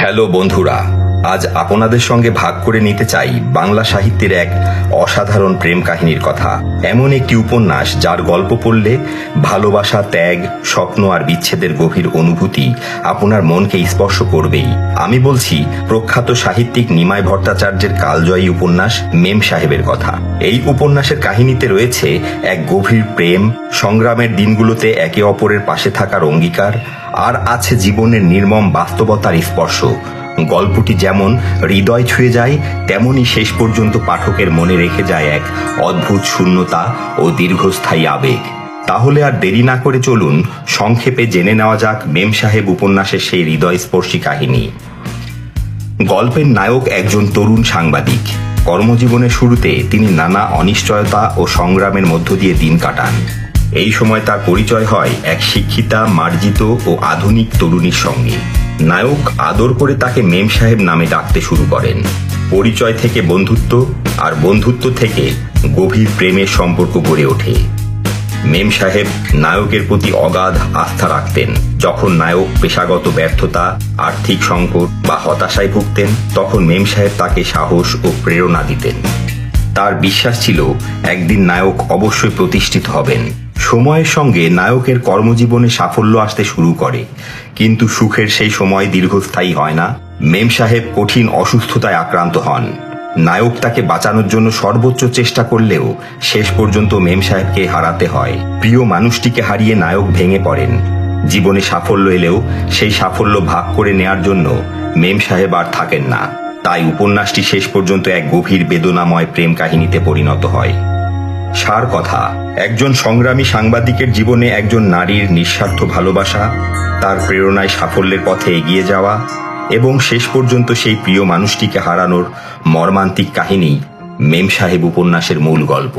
Hello বন্ধুরা, আজ আপনাদের সঙ্গে ভাগ করে নিতে চাই বাংলা সাহিত্যের এক অসাধারণ প্রেম কাহিনীর কথা। এমন একটি উপন্যাস যার গল্প পড়লে ভালোবাসা, ত্যাগ, স্বপ্ন আর বিচ্ছেদের গভীর অনুভূতি আপনার মনকে স্পর্শ করবেই। আমি বলছি প্রখ্যাত সাহিত্যিক নিমাই ভট্টাচার্যের কালজয়ী উপন্যাস মেম সাহেবের কথা। এই উপন্যাসের কাহিনীতে রয়েছে এক গভীর প্রেম, সংগ্রামের দিনগুলোতে একে অপরের পাশে থাকার অঙ্গীকার, আর আছে জীবনের নির্মম বাস্তবতার স্পর্শ। গল্পটি যেমন হৃদয় ছুঁয়ে যায়, তেমনি শেষ পর্যন্ত পাঠকের মনে রেখে যায় এক অদ্ভুত শূন্যতা ও দীর্ঘস্থায়ী আবেগ। তাহলে আর দেরি না করে চলুন সংক্ষেপে জেনে নেওয়া যাক মেম সাহেব উপন্যাসের সেই হৃদয়স্পর্শী কাহিনী। গল্পের নায়ক একজন তরুণ সাংবাদিক। কর্মজীবনের শুরুতে তিনি নানা অনিশ্চয়তা ও সংগ্রামের মধ্য দিয়ে দিন কাটান। এই সময় তার পরিচয় হয় এক শিক্ষিতা, মার্জিত ও আধুনিক তরুণীর সঙ্গে। নায়ক আদর করে তাকে মেম সাহেব নামে ডাকতে শুরু করেন। পরিচয় থেকে বন্ধুত্ব, আর বন্ধুত্ব থেকে গভীর প্রেমের সম্পর্ক গড়ে ওঠে। মেম সাহেব নায়কের প্রতি অগাধ আস্থা রাখতেন। যখন নায়ক পেশাগত ব্যর্থতা, আর্থিক সংকট বা হতাশায় ভুগতেন, তখন মেম সাহেব তাকে সাহস ও প্রেরণা দিতেন। তার বিশ্বাস ছিল একদিন নায়ক অবশ্যই প্রতিষ্ঠিত হবেন। সময়ের সঙ্গে নায়কের কর্মজীবনে সাফল্য আসতে শুরু করে, কিন্তু সুখের সেই সময় দীর্ঘস্থায়ী হয় না। মেম সাহেব কঠিন অসুস্থতায় আক্রান্ত হন। নায়ক তাকে বাঁচানোর জন্য সর্বোচ্চ চেষ্টা করলেও শেষ পর্যন্ত মেম সাহেবকে হারাতে হয়। প্রিয় মানুষটিকে হারিয়ে নায়ক ভেঙে পড়েন। জীবনে সাফল্য এলেও সেই সাফল্য ভাগ করে নেয়ার জন্য মেম সাহেব আর থাকেন না। তাই উপন্যাসটি শেষ পর্যন্ত এক গভীর বেদনাময় প্রেম কাহিনীতে পরিণত হয়। সার কথা, একজন সংগ্রামী সাংবাদিকের জীবনে একজন নারীর নিঃস্বার্থ ভালোবাসা, তার প্রেরণায় সাফল্যের পথে এগিয়ে যাওয়া এবং শেষ পর্যন্ত সেই প্রিয় মানুষটিকে হারানোর মর্মান্তিক কাহিনী মেম সাহেব উপন্যাসের মূল গল্প।